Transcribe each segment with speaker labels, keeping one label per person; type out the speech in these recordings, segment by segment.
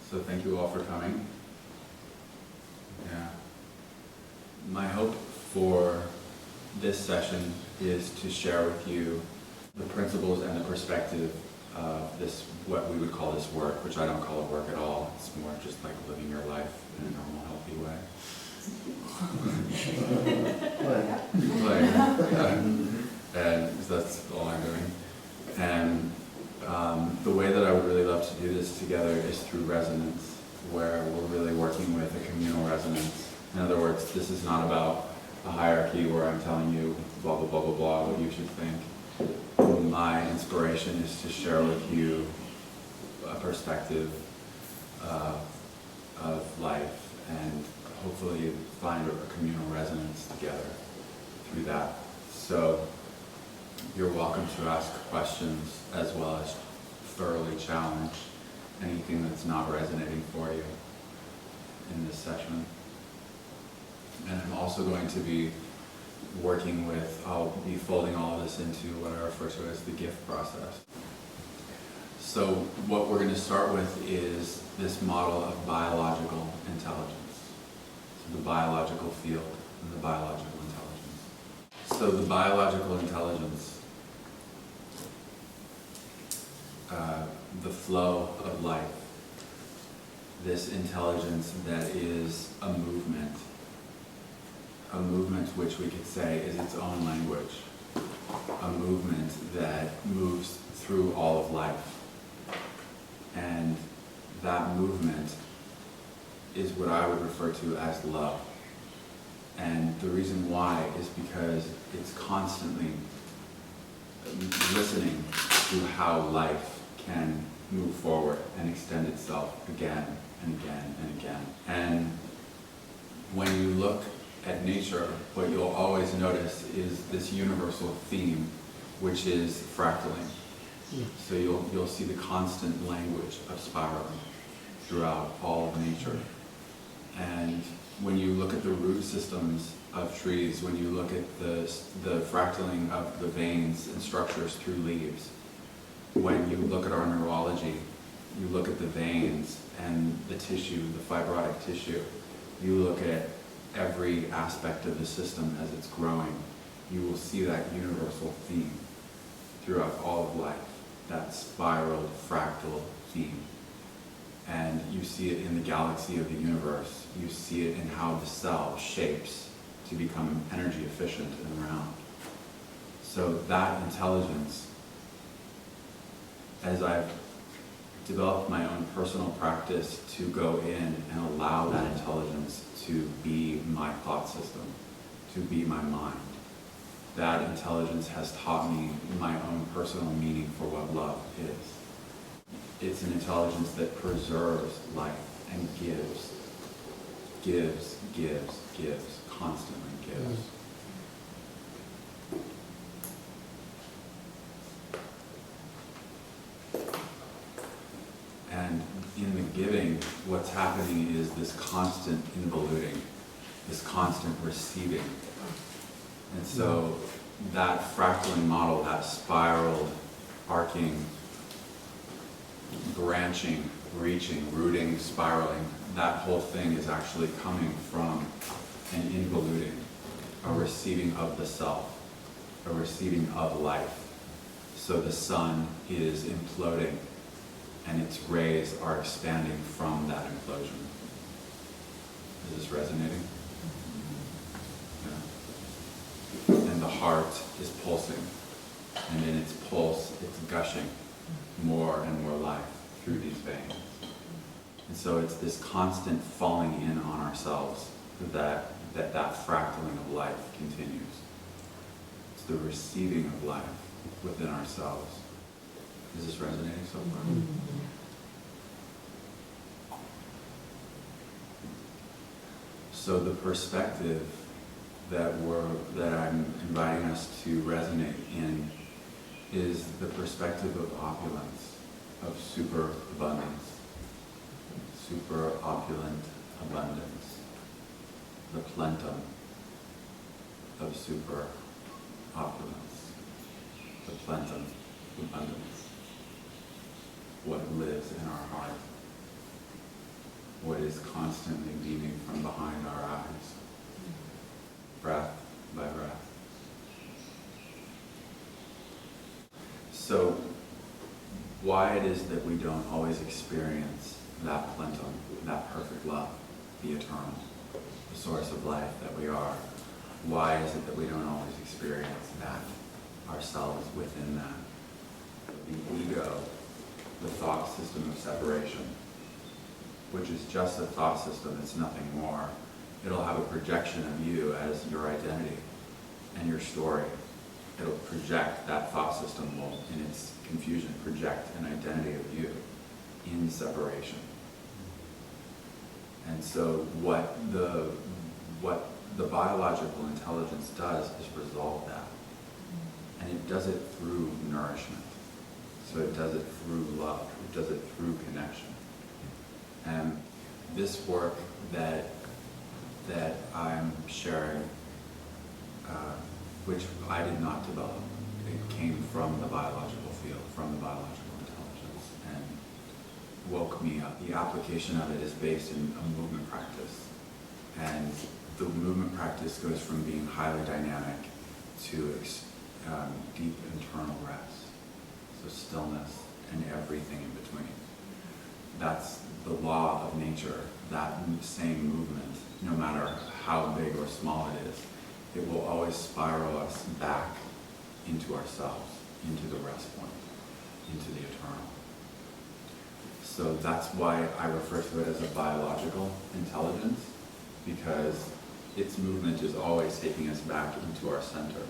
Speaker 1: So thank you all for coming. Yeah. My hope for this session is to share with you the principles and the perspective of this, what we would call this work, which I don't call it work at all. It's more just like living your life in a normal, healthy way. And that's all I'm doing. And the way that I would really love to do this together is through resonance, where we're really working with a communal resonance. In other words, this is not about a hierarchy where I'm telling you blah, blah, blah, blah, blah, what you should think. My inspiration is to share with you a perspective of life and hopefully find a communal resonance together through that. So you're welcome to ask questions as well as thoroughly challenge anything that's not resonating for you in this session. And I'm also going to be working with, I'll be folding all of this into what I refer to as the gift process. So what we're going to start with is this model of biological intelligence. So the biological field and the biological intelligence. So the biological intelligence, the flow of life, this intelligence that is a movement which we could say is its own language, a movement that moves through all of life. And that movement is what I would refer to as love. And the reason why is because it's constantly listening to how life can move forward and extend itself again and again and again. And when you look at nature, what you'll always notice is this universal theme, which is fractaling. So you'll see the constant language of spiraling throughout all of nature. And when you look at the root systems of trees, when you look at the fractaling of the veins and structures through leaves, when you look at our neurology, you look at the veins and the tissue, the fibrotic tissue, you look at every aspect of the system as it's growing, you will see that universal theme throughout all of life, that spiraled, fractal theme. And you see it in the galaxy of the universe. You see it in how the cell shapes to become energy efficient and round. So that intelligence, as I've developed my own personal practice to go in and allow that intelligence to be my thought system, to be my mind, that intelligence has taught me my own personal meaning for what love is. It's an intelligence that preserves life and gives, constantly gives. And in the giving, what's happening is this constant involuting, this constant receiving. And so that fractaling model, that spiraled, arcing, branching, reaching, rooting, spiraling, that whole thing is actually coming from an involuting, a receiving of the self, a receiving of life. So the sun is imploding and its rays are expanding from that implosion. Is this resonating? Yeah. And the heart is pulsing, and in its pulse, it's gushing more and more life through these veins. And so it's this constant falling in on ourselves that fractaling of life continues. It's the receiving of life within ourselves. Is this resonating so far? So the perspective that I'm inviting us to resonate in is the perspective of opulence, of super abundance, super opulent abundance, the plentum of super opulence, the plentum of abundance, what lives in our heart. what is constantly beaming from behind our eyes, breath by breath. So, why it is that we don't always experience that plentum, that perfect love, the eternal, the source of life that we are, why is it that we don't always experience that ourselves within that? The ego, the thought system of separation, which is just a thought system, it's nothing more. It'll have a projection of you as your identity and your story. It'll project, that thought system will, in its confusion, project an identity of you in separation. And so what the biological intelligence does is resolve that. And it does it through nourishment. So it does it through love. It does it through connection. And this work that I'm sharing, which I did not develop, it came from the biological field, from the biological intelligence, and woke me up. The application of it is based in a movement practice. And the movement practice goes from being highly dynamic to deep internal rest. So stillness and everything in between. That's the law of nature, that same movement, no matter how big or small it is, it will always spiral us back into ourselves, into the rest point, into the eternal. So that's why I refer to it as a biological intelligence, because its movement is always taking us back into our center.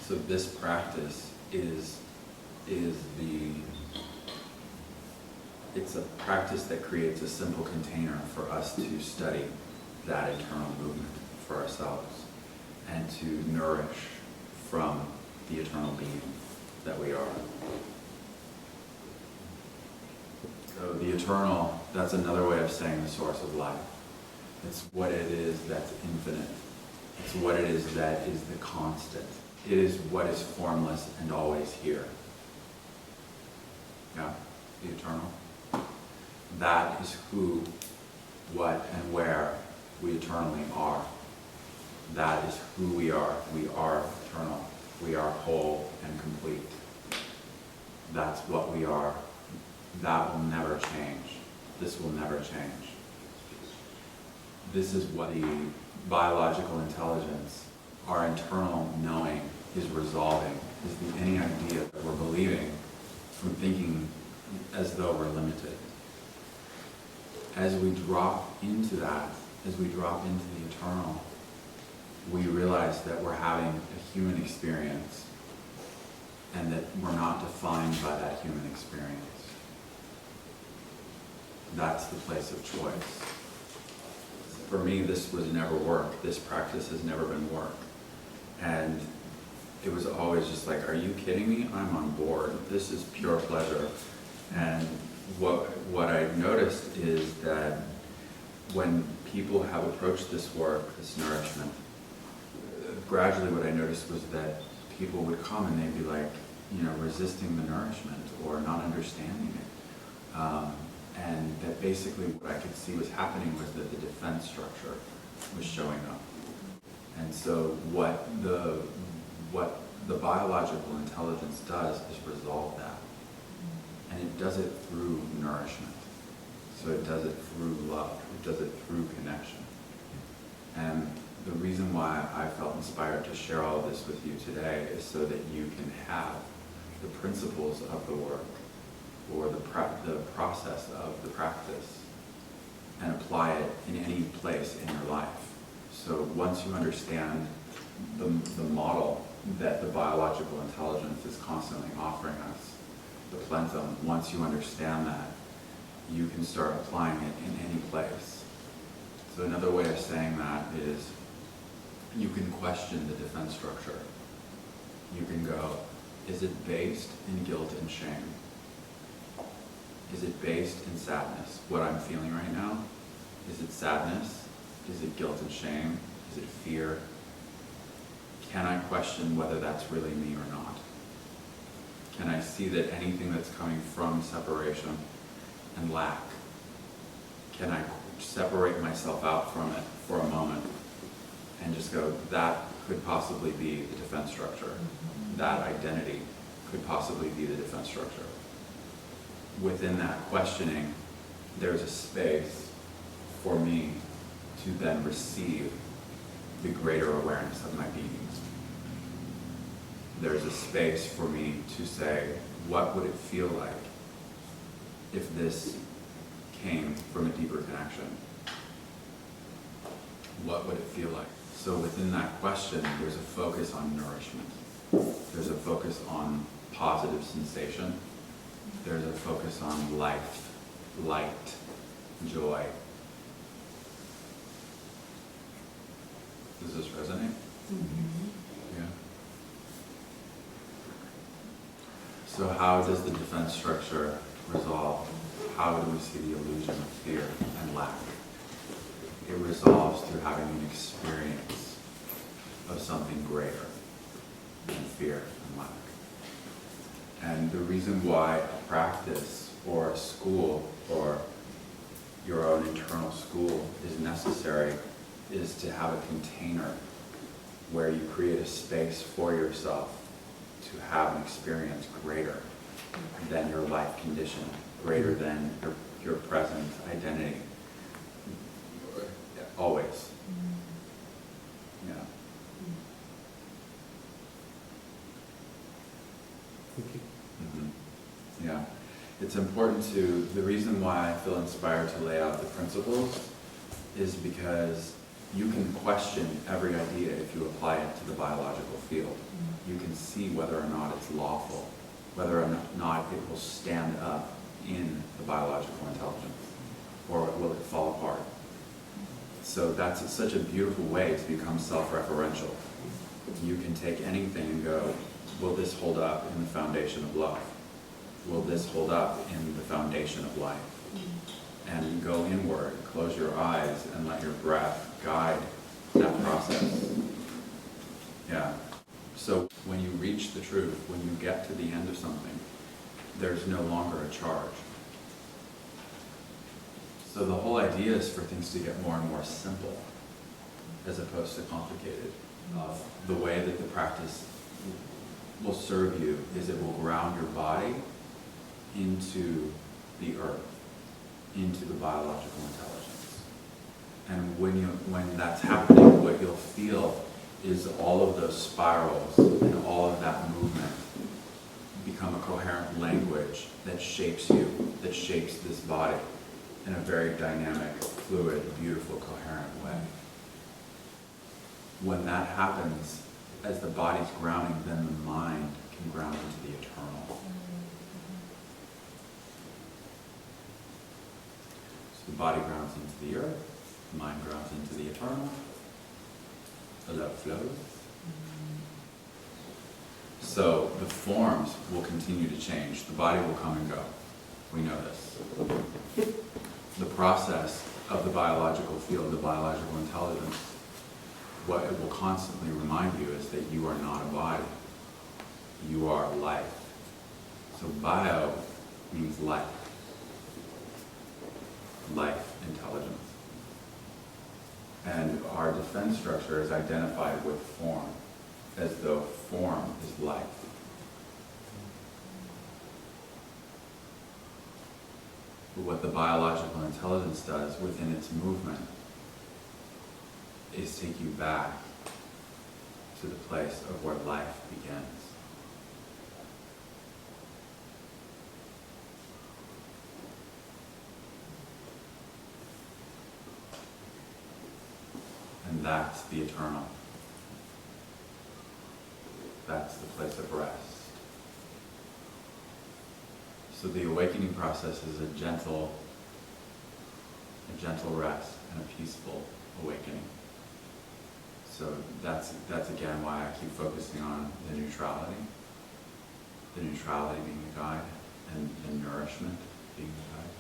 Speaker 1: So this practice it's a practice that creates a simple container for us to study that internal movement for ourselves and to nourish from the eternal being that we are. So the eternal, that's another way of saying the source of life. It's what it is that's infinite. It's what it is that is the constant. It is what is formless and always here. Yeah, the eternal. That is who, what, and where we eternally are. That is who we are. We are eternal. We are whole and complete. That's what we are. That will never change. This will never change. This is what the biological intelligence, our internal knowing, is resolving, is any idea that we're believing from thinking as though we're limited. As we drop into that, as we drop into the eternal, we realize that we're having a human experience and that we're not defined by that human experience. That's the place of choice. For me, this was never work. This practice has never been work. And it was always just like, are you kidding me? I'm on board. This is pure pleasure. And what I noticed is that when people have approached this work, this nourishment, gradually what I noticed was that people would come and they'd be like, resisting the nourishment or not understanding it. And that basically what I could see was happening was that the defense structure was showing up. And so what the biological intelligence does is resolve that. And it does it through nourishment. So it does it through love. It does it through connection. And the reason why I felt inspired to share all of this with you today is so that you can have the principles of the work or the process of the practice and apply it in any place in your life. So once you understand the model that the biological intelligence is constantly offering us, the plentum, once you understand that, you can start applying it in any place. So another way of saying that is you can question the defense structure. You can go, is it based in guilt and shame? Is it based in sadness? What I'm feeling right now? Is it sadness? Is it guilt and shame? Is it fear? Can I question whether that's really me or not? Can I see that anything that's coming from separation and lack can I separate myself out from it for a moment and just go, that could possibly be the defense structure. That identity could possibly be the defense structure. Within that questioning, there's a space for me to then receive the greater awareness of my being. There's a space for me to say, what would it feel like if this came from a deeper connection? What would it feel like? So within that question, there's a focus on nourishment. There's a focus on positive sensation. There's a focus on life, light, joy. Does this resonate? Yeah. So how does the defense structure resolve? How do we see the illusion of fear and lack? It resolves through having an experience of something greater than fear and lack. And the reason why a practice or a school or your own internal school is necessary is to have a container where you create a space for yourself to have an experience greater than your life condition, greater than your present identity. Always. Yeah. Yeah. It's important to, the reason why I feel inspired to lay out the principles is because you can question every idea if you apply it to the biological field. You can see whether or not it's lawful, whether or not it will stand up in the biological intelligence, or will it fall apart. So that's such a beautiful way to become self-referential. You can take anything and go, will this hold up in the foundation of love? Will this hold up in the foundation of life? And go inward, close your eyes, and let your breath guide that process. Yeah. So when you reach the truth, when you get to the end of something, there's no longer a charge. So the whole idea is for things to get more and more simple, as opposed to complicated. The way that the practice will serve you is it will ground your body into the earth, into the biological intelligence. And when that's happening, what you'll feel is all of those spirals and all of that movement become a coherent language that shapes you, that shapes this body in a very dynamic, fluid, beautiful, coherent way. When that happens, as the body's grounding, then the mind can ground into the eternal. So the body grounds into the earth, the mind grounds into the eternal, the love flows. So the forms will continue to change. The body will come and go. We know this. The process of the biological field, the biological intelligence, what it will constantly remind you is that you are not a body. You are life. So bio means life. Life intelligence. And our defense structure is identified with form, as though form is life. But what the biological intelligence does within its movement is take you back to the place of where life begins. And that's the eternal. That's the place of rest. So the awakening process is a gentle rest and a peaceful awakening. So that's again why I keep focusing on the neutrality being the guide, and the nourishment being the guide.